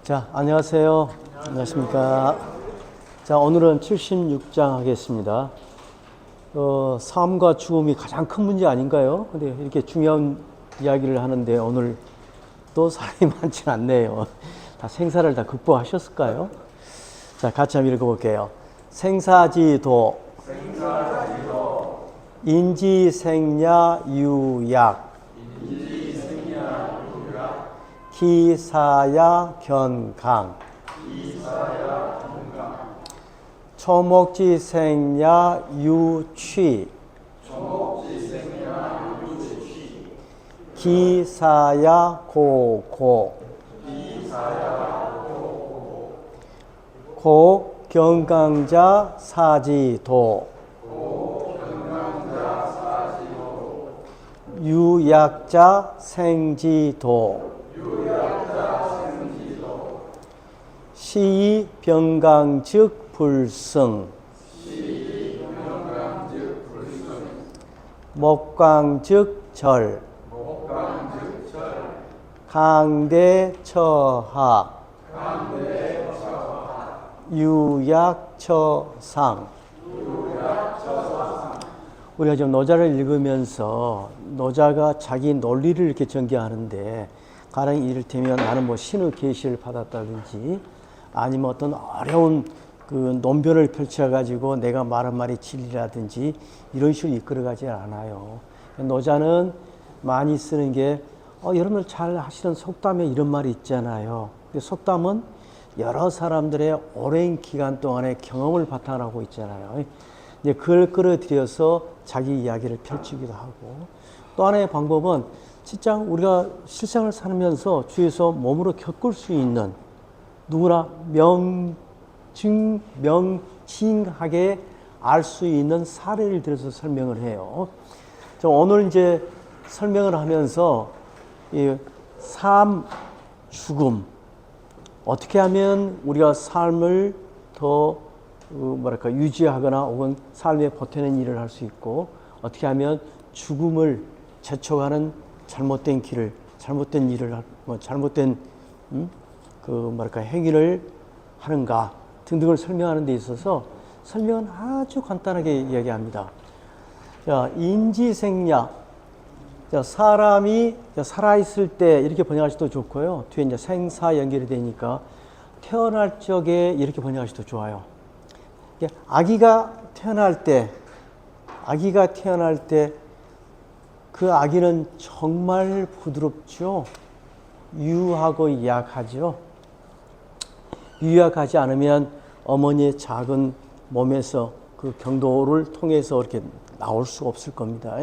자, 안녕하세요. 안녕하십니까. 자, 오늘은 76장 하겠습니다. 삶과 죽음이 가장 큰 문제 아닌가요? 근데 이렇게 중요한 이야기를 하는데 오늘 또 사람이 많지 않네요. 다 생사를 다 극복하셨을까요? 자, 같이 한번 읽어볼게요. 생사지도, 인지생야 유약, 기사야 견강, 초목지생야 유취, 기사야 고고, 고 견강자 사지도, 유약자 생지도, 시이 병강즉 불승, 목강즉 절, 강대처하, 유약처상. 우리가 지금 노자를 읽으면서 노자가 자기 논리를 이렇게 전개하는데, 가령 이를테면 나는 뭐 신의 계시를 받았다든지 아니면 어떤 어려운 그 논변을 펼쳐가지고 내가 말한 말이 진리라든지 이런 식으로 이끌어가지 않아요. 노자는 많이 쓰는 게 여러분들 잘 하시는 속담에 이런 말이 있잖아요. 속담은 여러 사람들의 오랜 기간 동안의 경험을 바탕으로 하고 있잖아요. 이제 그걸 끌어들여서 자기 이야기를 펼치기도 하고, 또 하나의 방법은 진짜 우리가 실생을 살면서 주위에서 몸으로 겪을 수 있는 누구나 명징하게 알 수 있는 사례를 들어서 설명을 해요. 오늘 이제 설명을 하면서 이 삶, 죽음, 어떻게 하면 우리가 삶을 더 유지하거나 혹은 삶에 보태는 일을 할 수 있고, 어떻게 하면 죽음을 재촉하는 잘못된 길을, 잘못된 일을, 잘못된 행위를 하는가 등등을 설명하는 데 있어서 설명은 아주 간단하게 이야기합니다. 자, 인지생야. 자, 사람이 살아있을 때 이렇게 번역하셔도 좋고요. 뒤에 이제 생사 연결이 되니까 태어날 적에 이렇게 번역하셔도 좋아요. 아기가 태어날 때 그 아기는 정말 부드럽죠. 유하고 약하죠. 유약하지 않으면 어머니의 작은 몸에서 그 경도를 통해서 이렇게 나올 수가 없을 겁니다.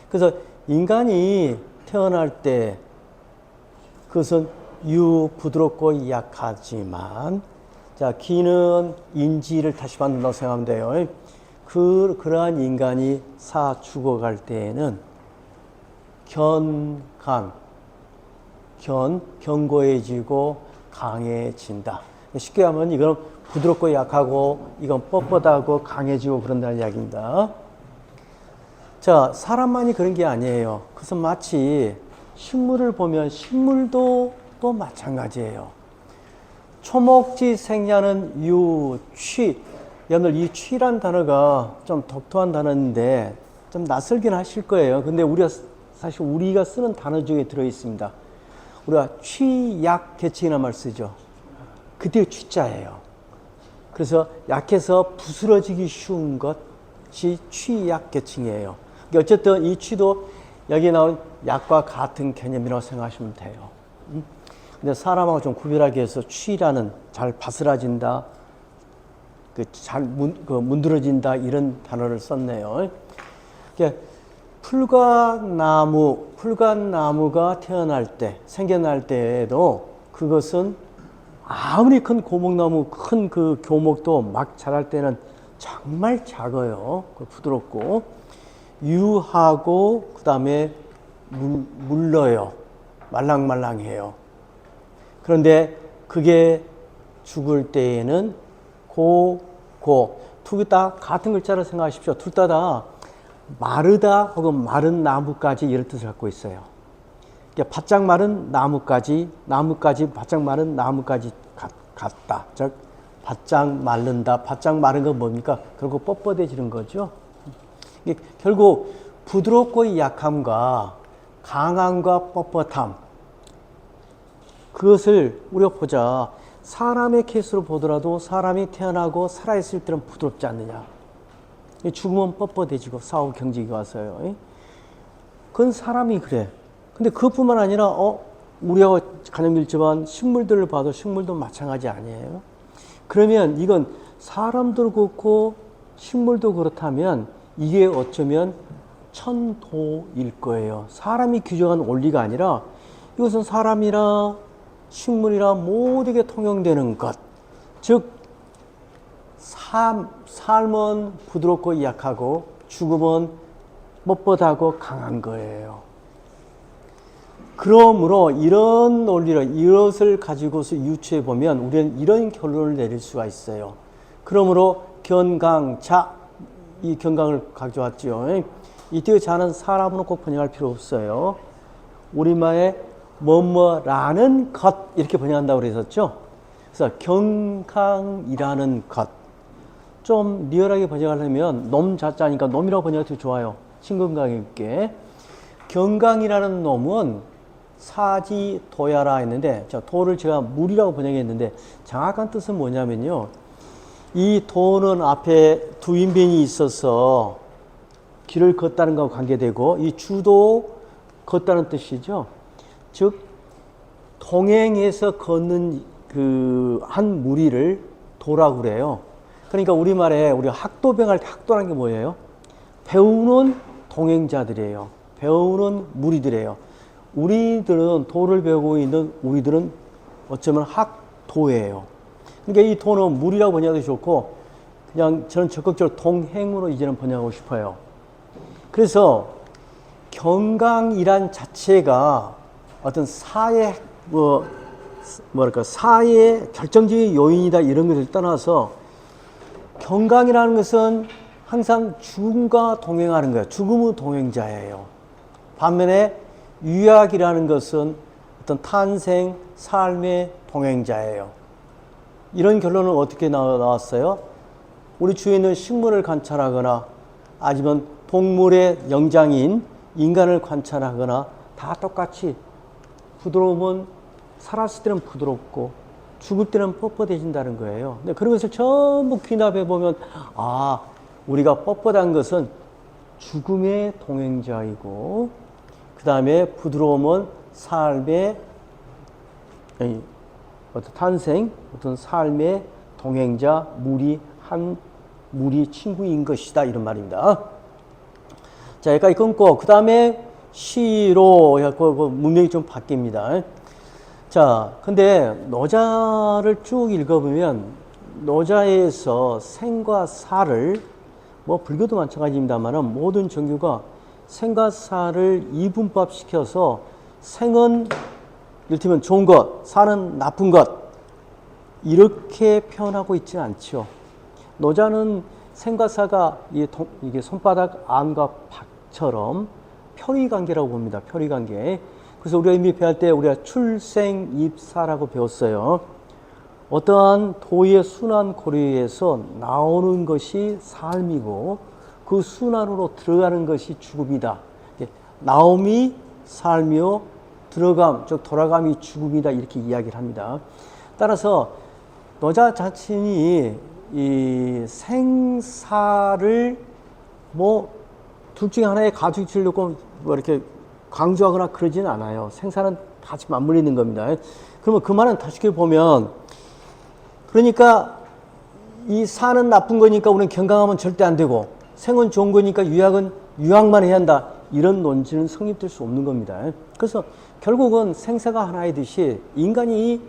그래서 인간이 태어날 때 그것은 부드럽고 약하지만, 자, 기는 인지를 다시 만든다고 생각하면 돼요. 그러한 인간이 죽어갈 때에는 견고해지고 강해진다. 쉽게 하면 이건 부드럽고 약하고 이건 뻣뻣하고 강해지고 그런다는 이야기입니다. 자, 사람만이 그런 게 아니에요. 그래서 마치 식물을 보면 식물도 또 마찬가지예요. 초목지 생야는 유취. 여러분들 이 취란 단어가 좀 독특한 단어인데 좀 낯설긴 하실 거예요. 근데 사실 우리가 쓰는 단어 중에 들어있습니다. 우리가 취약 계층이라는 말 쓰죠. 그때 취자예요. 그래서 약해서 부스러지기 쉬운 것이 취약 계층이에요. 어쨌든 이 취도 여기에 나온 약과 같은 개념이라고 생각하시면 돼요. 근데 사람하고 좀 구별하기 위해서 취라는 잘 바스라진다, 잘 문드러진다 이런 단어를 썼네요. 풀과나무가 태어날 때, 생겨날 때에도 그것은 아무리 큰 고목나무, 큰 그 교목도 막 자랄 때는 정말 작아요. 부드럽고 유하고 그 다음에 물러요. 말랑말랑해요. 그런데 그게 죽을 때에는 두 개 다 같은 글자를 생각하십시오. 둘 다 마르다 혹은 마른 나무까지 이런 뜻을 갖고 있어요. 바짝 마른 나뭇가지, 바짝 마른 나뭇가지 같다. 즉 바짝 마른다. 바짝 마른 건 뭡니까? 결국 뻣뻣해지는 거죠. 결국 부드럽고 약함과 강함과 뻣뻣함, 그것을 우리가 보자. 사람의 케이스로 보더라도 사람이 태어나고 살아있을 때는 부드럽지 않느냐. 죽으면 뻣뻣해지고 싸우고 경직이 와서요. 그건 사람이 그래. 근데 그것뿐만 아니라 우리하고 가장 밀접한 식물들을 봐도 식물도 마찬가지 아니에요. 그러면 이건 사람도 그렇고 식물도 그렇다면 이게 어쩌면 천도일 거예요. 사람이 규정한 원리가 아니라 이것은 사람이나 식물이나 모두에게 통용되는 것. 즉 삶은 부드럽고 약하고 죽음은 뻣뻣하고 강한 거예요. 그러므로 이런 논리를, 이것을 가지고서 유추해 보면 우리는 이런 결론을 내릴 수가 있어요. 그러므로 견강자, 이 견강을 가져왔죠. 이때 자는 사람으로 꼭 번역할 필요 없어요. 우리말에 뭐뭐라는 것 이렇게 번역한다고 그랬었죠. 그래서 견강이라는 것. 좀 리얼하게 번역하려면 놈 자자니까 놈이라고 번역해도 좋아요. 친근감 있게. 견강이라는 놈은 사지 도야라 했는데, 도를 제가 물이라고 번역했는데 정확한 뜻은 뭐냐면요, 이 도는 앞에 두 인변이 있어서 길을 걷다는 것과 관계되고, 이 주도 걷다는 뜻이죠. 즉 동행해서 걷는 그 한 무리를 도라고 그래요. 그러니까 우리말에 우리가 학도병할 때 학도라는 게 뭐예요? 배우는 동행자들이에요. 배우는 무리들이에요. 우리들은 도를 배우고 있는 우리들은 어쩌면 학도예요. 그러니까 이 도는 무리라고 번역해도 좋고, 그냥 저는 적극적으로 동행으로 이제는 번역하고 싶어요. 그래서 견강이란 자체가 어떤 사회 사회의 결정적인 요인이다 이런 것을 떠나서 견강이라는 것은 항상 죽음과 동행하는 거예요. 죽음의 동행자예요. 반면에 유약이라는 것은 어떤 탄생, 삶의 동행자예요. 이런 결론은 어떻게 나왔어요? 우리 주위에 있는 식물을 관찰하거나 아니면 동물의 영장인 인간을 관찰하거나 다 똑같이 부드러우면 살았을 때는 부드럽고 죽을 때는 뻣뻣해진다는 거예요. 근데 그런 것을 전부 귀납해 보면 우리가 뻣뻣한 것은 죽음의 동행자이고, 그 다음에 부드러움은 삶의 어떤 탄생, 어떤 삶의 동행자, 무리 친구인 것이다 이런 말입니다. 자, 여기까지 끊고 그 다음에 시로 해갖고 문맥이 좀 바뀝니다. 자, 근데 노자를 쭉 읽어보면 노자에서 생과 사를, 뭐 불교도 마찬가지입니다만 모든 종교가 생과 사를 이분법시켜서 생은 이를테면 좋은 것, 사는 나쁜 것 이렇게 표현하고 있지는 않죠. 노자는 생과 사가 이게 손바닥 안과 박처럼 표리관계라고 봅니다. 표리관계. 그래서 우리가 이미 배울 때 우리가 출생입사라고 배웠어요. 어떠한 도의 순환 고리에서 나오는 것이 삶이고 그 순환으로 들어가는 것이 죽음이다. 나옴이 삶이요, 들어감, 즉 돌아감이 죽음이다 이렇게 이야기를 합니다. 따라서 노자 자신이 이 생사를 둘 중에 하나의 가중치려고 이렇게 강조하거나 그러지는 않아요. 생사는 같이 맞물리는 겁니다. 그러면 그 말은 다시 보면, 그러니까 이 사는 나쁜 거니까 우리는 건강하면 절대 안 되고 생은 좋은 거니까 유약만 해야 한다 이런 논지는 성립될 수 없는 겁니다. 그래서 결국은 생사가 하나이듯이 인간이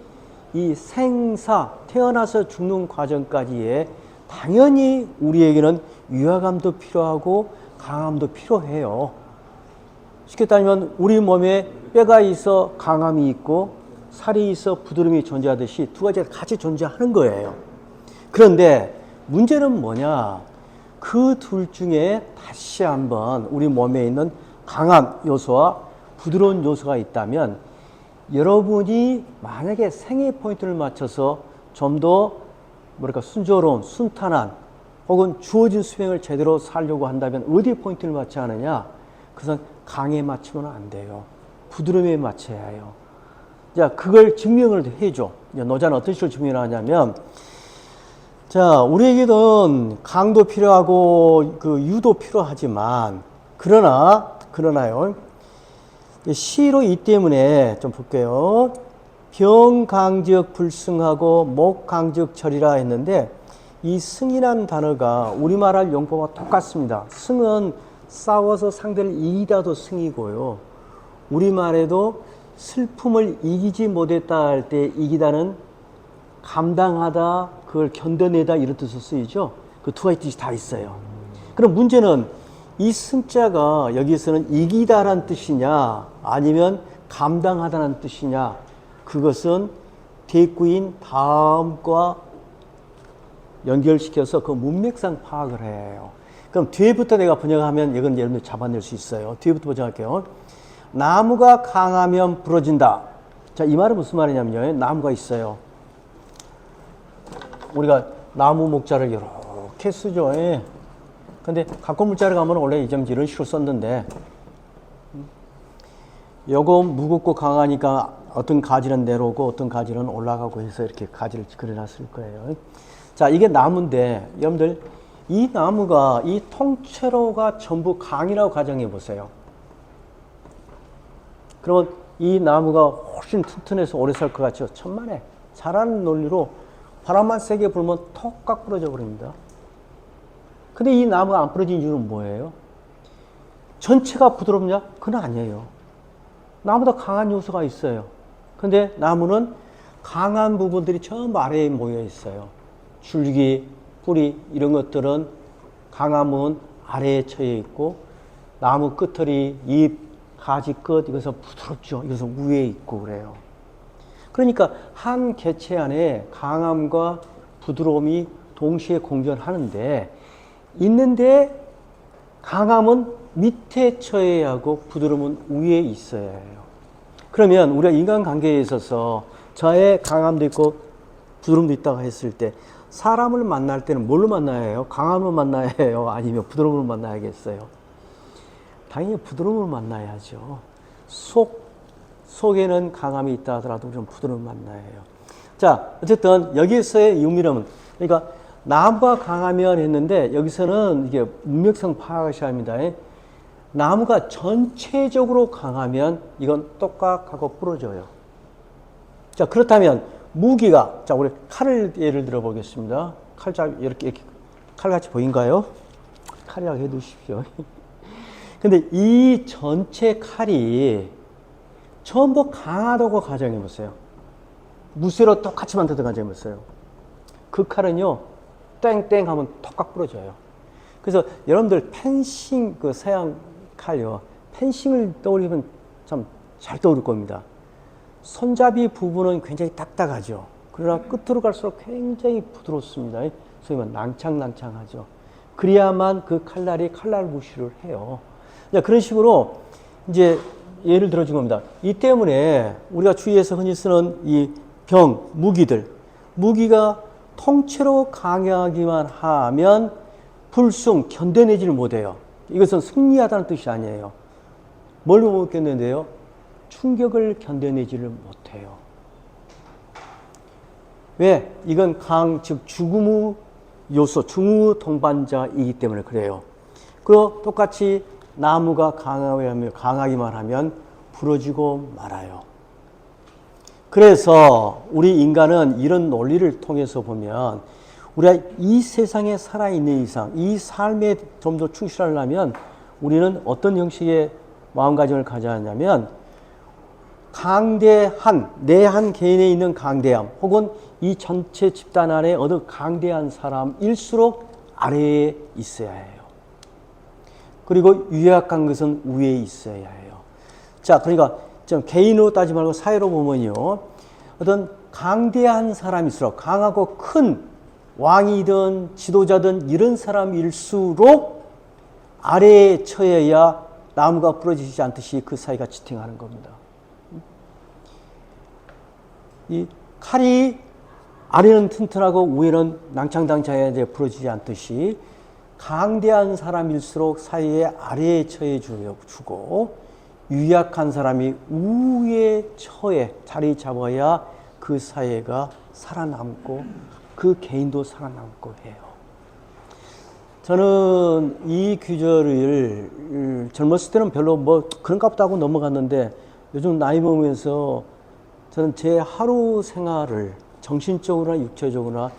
이 생사, 태어나서 죽는 과정까지에 당연히 우리에게는 유약함도 필요하고 강함도 필요해요. 쉽게 따지면 우리 몸에 뼈가 있어 강함이 있고 살이 있어 부드러움이 존재하듯이 두 가지가 같이 존재하는 거예요. 그런데 문제는 뭐냐? 그 둘 중에 다시 한번 우리 몸에 있는 강한 요소와 부드러운 요소가 있다면 여러분이 만약에 생애 포인트를 맞춰서 좀 더 뭐랄까 순조로운, 순탄한 혹은 주어진 수행을 제대로 살려고 한다면 어디에 포인트를 맞춰야 하느냐? 그것은 강에 맞추면 안 돼요. 부드러움에 맞춰야 해요. 자, 그걸 증명을 해줘. 노자는 어떤 식으로 증명을 하냐면, 자, 우리에게는 강도 필요하고 그 유도 필요하지만, 그러나요. 시로 이 때문에 좀 볼게요. 병강적 불승하고 목강적 절이라 했는데, 이 승이라는 단어가 우리말할 용법과 똑같습니다. 승은 싸워서 상대를 이기다도 승이고요. 우리말에도 슬픔을 이기지 못했다 할 때 이기다는 감당하다, 그걸 견뎌내다 이런 뜻으로 쓰이죠. 그 두 가지 뜻이 다 있어요. 그럼 문제는 이 승자가 여기서는 이기다라는 뜻이냐 아니면 감당하다는 뜻이냐, 그것은 대꾸인 다음과 연결시켜서 그 문맥상 파악을 해요. 그럼 뒤에부터 내가 번역하면 이건 여러분들 잡아낼 수 있어요. 뒤에부터 번역할게요. 나무가 강하면 부러진다. 자, 이 말은 무슨 말이냐면요. 나무가 있어요. 우리가 나무 목자를 이렇게 쓰죠. 근데 가꾼 물자를 가면 원래 이런 식으로 썼는데, 요거 무겁고 강하니까 어떤 가지는 내려오고 어떤 가지는 올라가고 해서 이렇게 가지를 그려놨을 거예요. 자, 이게 나무인데, 여러분들, 이 나무가, 이 통째로가 전부 강이라고 가정해 보세요. 그러면 이 나무가 훨씬 튼튼해서 오래 살 것 같죠? 천만에. 자라는 논리로 바람만 세게 불면 톡 부러져 버립니다. 근데 이 나무가 안 부러진 이유는 뭐예요? 전체가 부드럽냐? 그건 아니에요. 나무보다 강한 요소가 있어요. 근데 나무는 강한 부분들이 전부 아래에 모여 있어요. 줄기, 뿌리 이런 것들은 강함은 아래에 처해 있고, 나무 끝털이, 잎, 가지 끝 이것은 부드럽죠. 이것은 위에 있고 그래요. 그러니까 한 개체 안에 강함과 부드러움이 동시에 공존하는데, 있는데 강함은 밑에 처해야 하고 부드러움은 위에 있어야 해요. 그러면 우리가 인간관계에 있어서 저의 강함도 있고 부드러움도 있다고 했을 때 사람을 만날 때는 뭘로 만나야 해요? 강함을 만나야 해요? 아니면 부드러움을 만나야겠어요? 당연히 부드러움을 만나야죠. 속에는 강함이 있다 하더라도 좀 부드러움을 만나야 해요. 자, 어쨌든 여기에서의 유미름은, 그러니까 나무가 강하면 했는데 여기서는 이게 문맥상 파악하셔야 합니다. 나무가 전체적으로 강하면 이건 똑각하고 부러져요. 자, 그렇다면 무기가, 자, 우리 칼을 예를 들어 보겠습니다. 칼잡이 이렇게 칼같이 보인가요? 칼이라고 해 두십시오. 근데 이 전체 칼이 전부 강하다고 가정해 보세요. 무쇠로 똑같이 만들었다 가정해 보세요. 그 칼은요, 땡땡 하면 톡각 부러져요. 그래서 여러분들 펜싱, 그 서양 칼요, 펜싱을 떠올리면 참 잘 떠오를 겁니다. 손잡이 부분은 굉장히 딱딱하죠. 그러나 끝으로 갈수록 굉장히 부드럽습니다. 소위 말하면 낭창낭창하죠. 그래야만 그 칼날이 칼날 무시를 해요. 그런 식으로 이제 예를 들어준 겁니다. 이 때문에 우리가 주위에서 흔히 쓰는 이 병, 무기가 통째로 강하기만 하면 불승, 견뎌내지를 못해요. 이것은 승리하다는 뜻이 아니에요. 뭘 못 견뎌내요? 충격을 견뎌내지를 못해요. 왜? 이건 즉 죽음의 요소, 중의 동반자이기 때문에 그래요. 그리고 똑같이 나무가 강하기만 하면 부러지고 말아요. 그래서 우리 인간은 이런 논리를 통해서 보면, 우리가 이 세상에 살아있는 이상, 이 삶에 좀 더 충실하려면 우리는 어떤 형식의 마음가짐을 가져야 하냐면, 강대한, 내 한 개인에 있는 강대함, 혹은 이 전체 집단 안에 어느 강대한 사람일수록 아래에 있어야 해요. 그리고 유약한 것은 위에 있어야 해요. 자, 그러니까 좀 개인으로 따지지 말고 사회로 보면요, 어떤 강대한 사람일수록, 강하고 큰 왕이든 지도자든 이런 사람일수록 아래에 처해야 나무가 부러지지 않듯이 그 사이가 지탱하는 겁니다. 이 칼이 아래는 튼튼하고 위에는 낭창당창해 이제 부러지지 않듯이 강대한 사람일수록 사이에 아래에 처해 주고 유약한 사람이 우에 처해 자리 잡아야 그 사회가 살아남고 그 개인도 살아남고 해요. 저는 이 규절을 젊었을 때는 별로 뭐 그런가 보다 하고 넘어갔는데 요즘 나이 먹으면서 저는 제 하루 생활을 정신적으로나 육체적으로나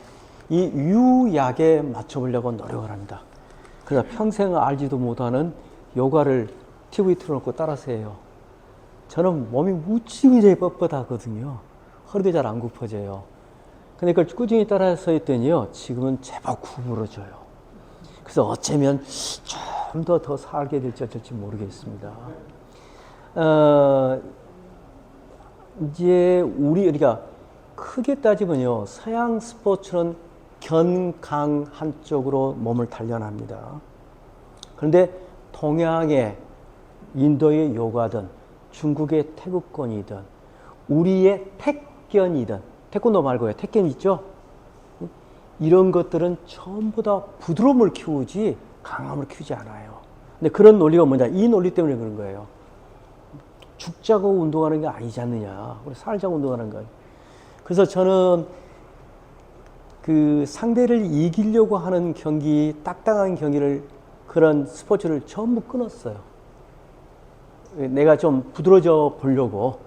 이 유약에 맞춰보려고 노력을 합니다. 그래서 평생 알지도 못하는 요가를 TV 틀어놓고 따라서 해요. 저는 몸이 무지무지하게 뻣뻣하거든요. 허리도 잘 안 굽어져요. 근데 그걸 꾸준히 따라서 했더니요, 지금은 제법 구부러져요. 그래서 어쩌면 좀 더 살게 될지 어쩔지 모르겠습니다. 이제 우리가 크게 따지면요, 서양 스포츠는 견강 한쪽으로 몸을 단련합니다. 그런데 동양의 인도의 요가든 중국의 태극권이든 우리의 택견이든 태권도 말고요, 택견 있죠? 이런 것들은 전부 다 부드러움을 키우지 강함을 키우지 않아요. 근데 그런 논리가 뭐냐? 이 논리 때문에 그런 거예요. 죽자고 운동하는 게 아니지 않느냐. 우리 살자고 운동하는 거예요. 그래서 저는 그 상대를 이기려고 하는 경기, 딱딱한 경기를 그런 스포츠를 전부 끊었어요. 내가 좀 부드러져 보려고.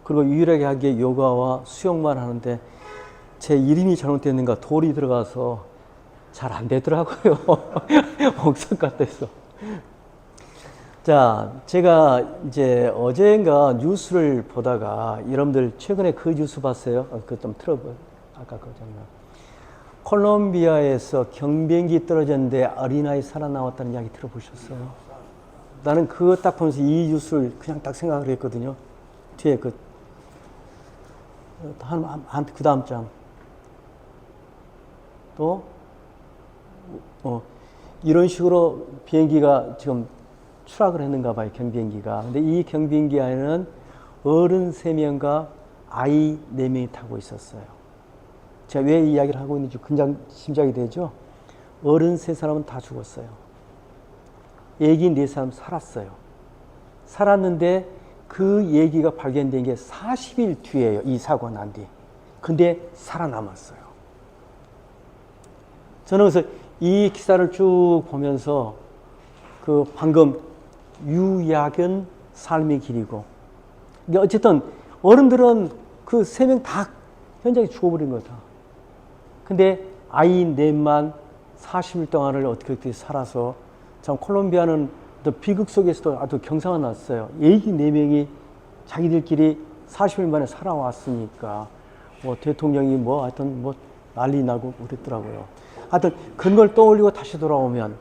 그리고 유일하게 하기에 요가와 수영만 하는데 제 이름이 잘못됐는가 돌이 들어가서 잘 안 되더라고요. 옥석 같아서. 자, 제가 이제 어젠가 뉴스를 보다가 여러분들 최근에 그 뉴스 봤어요? 그거 좀 틀어봐요. 아까 그거잖아요. 콜롬비아에서 경비행기 떨어졌는데 어린아이 살아나왔다는 이야기 들어보셨어요? 나는 그거 딱 보면서 이 뉴스를 그냥 딱 생각을 했거든요. 뒤에 그 다음 장. 또, 이런 식으로 비행기가 지금 추락을 했는가 봐요, 경비행기가. 근데 이 경비행기 안에는 어른 3명과 아이 4명이 타고 있었어요. 제가 왜 이 이야기를 하고 있는지 짐작이 되죠? 어른 3사람은 다 죽었어요. 애기 4사람 살았어요. 살았는데 그 얘기가 발견된 게 40일 뒤에요, 이 사고가 난 뒤. 근데 살아남았어요. 저는 그래서 이 기사를 쭉 보면서 그 방금 유약은 삶의 길이고, 어쨌든 어른들은 그 3명 다 현장에 죽어버린 거다. 근데 아이 넷만 40일 동안을 어떻게 살아서, 참 콜롬비아는 또 비극 속에서도 아주 경사가 났어요. 애기 4명이 자기들끼리 40일 만에 살아왔으니까 뭐 대통령이 뭐 하여튼 뭐 난리 나고 그랬더라고요. 하여튼 그런 걸 떠올리고 다시 돌아오면,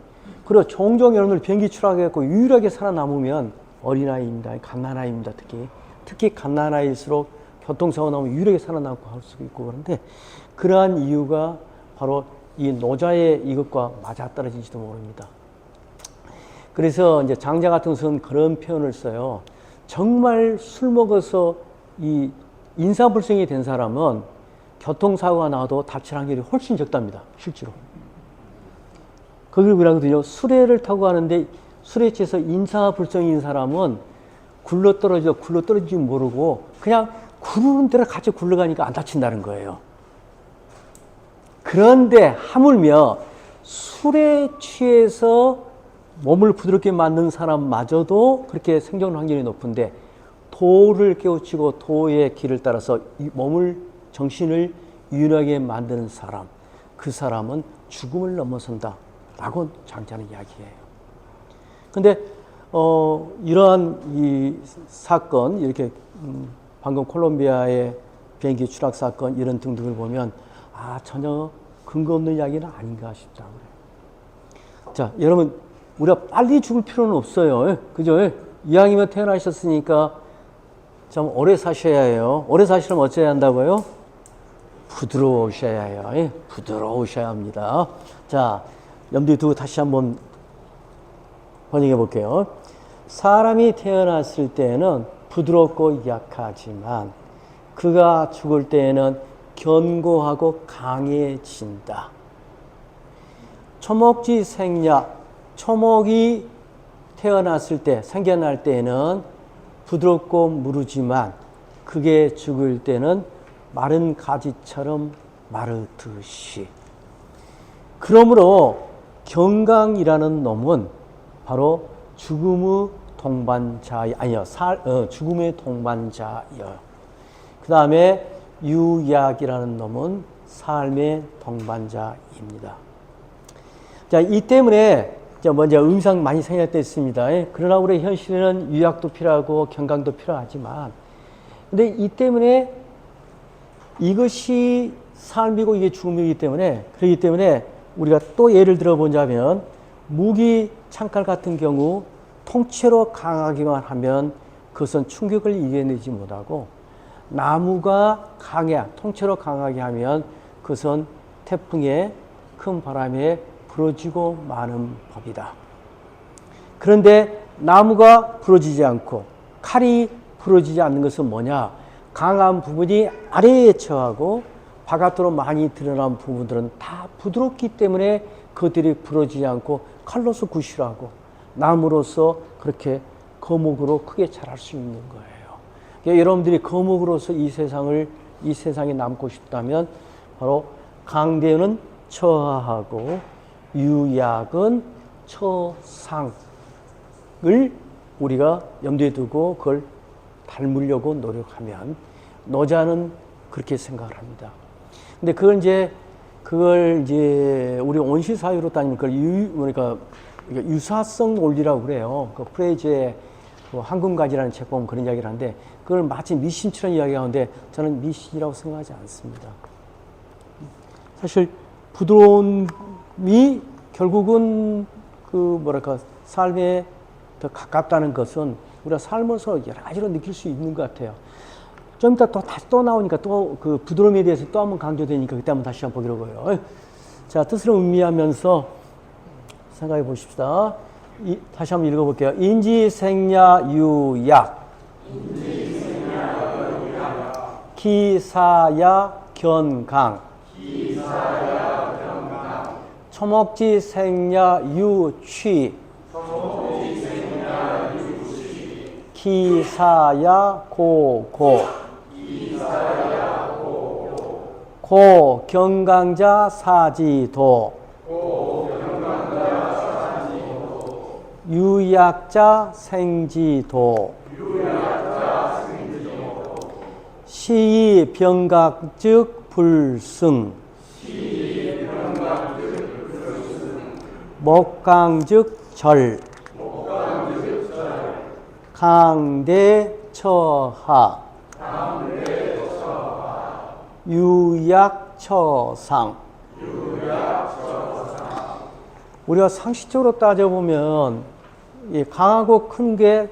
그리고 종종 여러분들 비행기 추락해갖고 유일하게 살아남으면 어린아이입니다. 갓난아이입니다. 특히 갓난아이일수록 교통사고 나면 유일하게 살아남고 할 수 있고, 그런데 그러한 이유가 바로 이 노자의 이것과 맞아떨어질지도 모릅니다. 그래서 이제 장자 같은 것은 그런 표현을 써요. 정말 술 먹어서 이 인사불성이 된 사람은 교통사고가 나도 다칠 확률이 훨씬 적답니다. 실제로. 거기를 그러거든요. 수레를 타고 가는데 술에 취해서 인사불성인 사람은 굴러떨어지지 모르고 그냥 구르는 대로 같이 굴러가니까 안 다친다는 거예요. 그런데 하물며 술에 취해서 몸을 부드럽게 만든 사람마저도 그렇게 생존 확률이 높은데, 도를 깨우치고 도의 길을 따라서 정신을 유연하게 만드는 사람, 그 사람은 죽음을 넘어선다 라고 장자는 이야기해요. 근데 이러한 이 사건, 이렇게 방금 콜롬비아의 비행기 추락 사건 이런 등등을 보면 전혀 근거 없는 이야기는 아닌가 싶다 그래요. 자, 여러분, 우리가 빨리 죽을 필요는 없어요. 그죠? 이왕이면 태어나셨으니까 좀 오래 사셔야 해요. 오래 사시려면 어째야 한다고요? 부드러우셔야 해요. 부드러우셔야 합니다. 자, 염두에 두고 다시 한번 번역해 볼게요. 사람이 태어났을 때는 부드럽고 약하지만 그가 죽을 때에는 견고하고 강해진다. 초목지 생약, 초목이 태어났을 때, 생겨날 때에는 부드럽고 무르지만 그게 죽을 때는 마른 가지처럼 마르듯이. 그러므로 경강이라는 놈은 바로 죽음의 동반자여, 죽음의 동반자여. 그 다음에 유약이라는 놈은 삶의 동반자입니다. 자, 이 때문에 먼저 의상 많이 생략됐습니다. 그러나 우리 현실에는 유약도 필요하고 경강도 필요하지만, 근데 이 때문에 이것이 삶이고 이게 죽음이기 때문에, 그렇기 때문에 우리가 또 예를 들어보자면 무기 창칼 같은 경우 통째로 강하기만 하면 그것은 충격을 이겨내지 못하고, 나무가 통째로 강하게 하면 그것은 태풍에 큰 바람에 부러지고 마는 법이다. 그런데 나무가 부러지지 않고 칼이 부러지지 않는 것은 뭐냐? 강한 부분이 아래에 처하고 바깥으로 많이 드러난 부분들은 다 부드럽기 때문에 그들이 부러지지 않고 칼로서 구실하고 나무로서 그렇게 거목으로 크게 자랄 수 있는 거예요. 그러니까 여러분들이 거목으로서 이 세상에 남고 싶다면 바로 강대는 처하하고 유약은 처상을 우리가 염두에 두고 그걸 닮으려고 노력하면, 노자는 그렇게 생각을 합니다. 근데 그걸 이제 우리 온실 사회로 따지면 그러니까 유사성 논리라고 그래요. 그 프레이즈의 황금가지라는 책 보면 그런 이야기를 하는데, 그걸 마치 미신처럼 이야기하는데 저는 미신이라고 생각하지 않습니다. 사실 부드러움이 결국은 삶에 더 가깝다는 것은 우리가 삶에서 여러 가지로 느낄 수 있는 것 같아요. 좀 이따 다시 나오니까 또 그 부드러움에 대해서 또 한번 강조되니까 그때 한번 다시 한번 보기로 해요. 자, 뜻을 음미하면서 생각해 보십시다. 다시 한번 읽어볼게요. 인지생야유약, 기사야 견강, 초목지생야유취, 기사야 고고, 고 경강자 사지도, 유약자 생지도, 시의 병각즉 불승, 목강즉 절, 강대처하, 유약처상. 우리가 상식적으로 따져보면 강하고 큰 게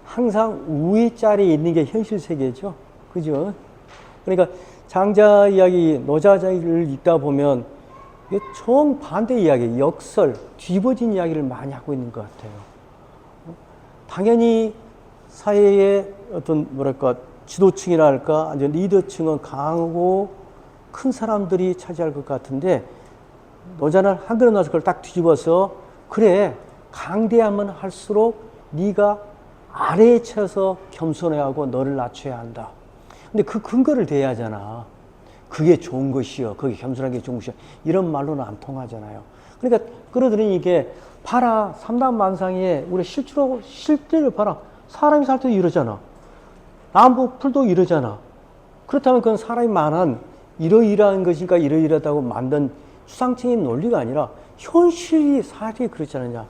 항상 우위 자리에 있는 게 현실 세계죠. 그죠? 그러니까 장자 이야기, 노자 이야기를 읽다 보면 정반대 이야기, 역설, 뒤집어진 이야기를 많이 하고 있는 것 같아요. 당연히 사회의 어떤 지도층이랄까, 아니면 리더층은 강하고 큰 사람들이 차지할 것 같은데, 노자는 한글에 나와서 그걸 딱 뒤집어서, 그래, 강대하면 할수록 네가 아래에 쳐서 겸손해하고 너를 낮춰야 한다. 근데 그 근거를 대야 하잖아. 그게 좋은 것이요, 그게 겸손한 게 좋은 것이요, 이런 말로는 안 통하잖아요. 그러니까 끌어들이니 이게 봐라, 삼단만상에 우리 실제로 봐라, 사람이 살 때도 이러잖아. 나무 풀도 이러잖아. 그렇다면 그건 사람이 말한 이러이러한 것이니까 이러이러하다고 만든 추상적인 논리가 아니라 현실이 사실이 그렇지 않느냐.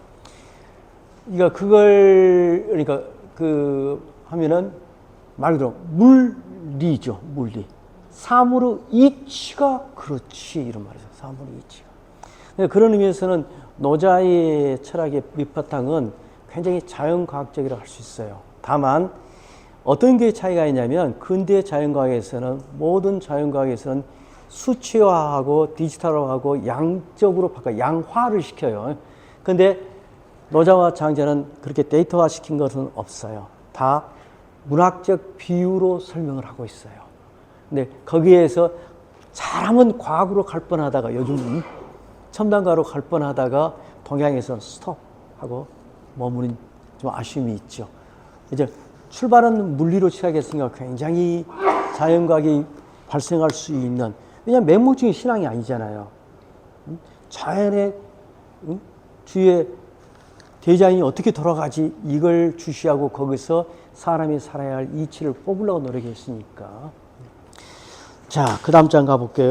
그러니까 하면은 말 그대로 물리죠, 물리. 사물의 이치가 그렇지, 이런 말이죠. 사물의 이치가. 그런 의미에서는 노자의 철학의 밑바탕은 굉장히 자연과학적이라고 할 수 있어요. 다만 어떤 게 차이가 있냐면, 근대 자연과학에서는, 모든 자연과학에서는 수치화하고 디지털화하고 양적으로 양화를 시켜요. 근데 노자와 장자는 그렇게 데이터화 시킨 것은 없어요. 다 문학적 비유로 설명을 하고 있어요. 근데 거기에서 사람은 과학으로 갈 뻔하다가 요즘은 첨단과로 갈 뻔하다가 동양에서 스톱하고 머무는 좀 아쉬움이 있죠. 이제 출발은 물리로 시작했으니까 굉장히 자연과학이 발생할 수 있는, 왜냐하면 맹목적인 신앙이 아니잖아요. 자연의 주위에 대자연이 어떻게 돌아가지 이걸 주시하고 거기서 사람이 살아야 할 이치를 뽑으려고 노력했으니까. 자, 그 다음 장 가볼게요.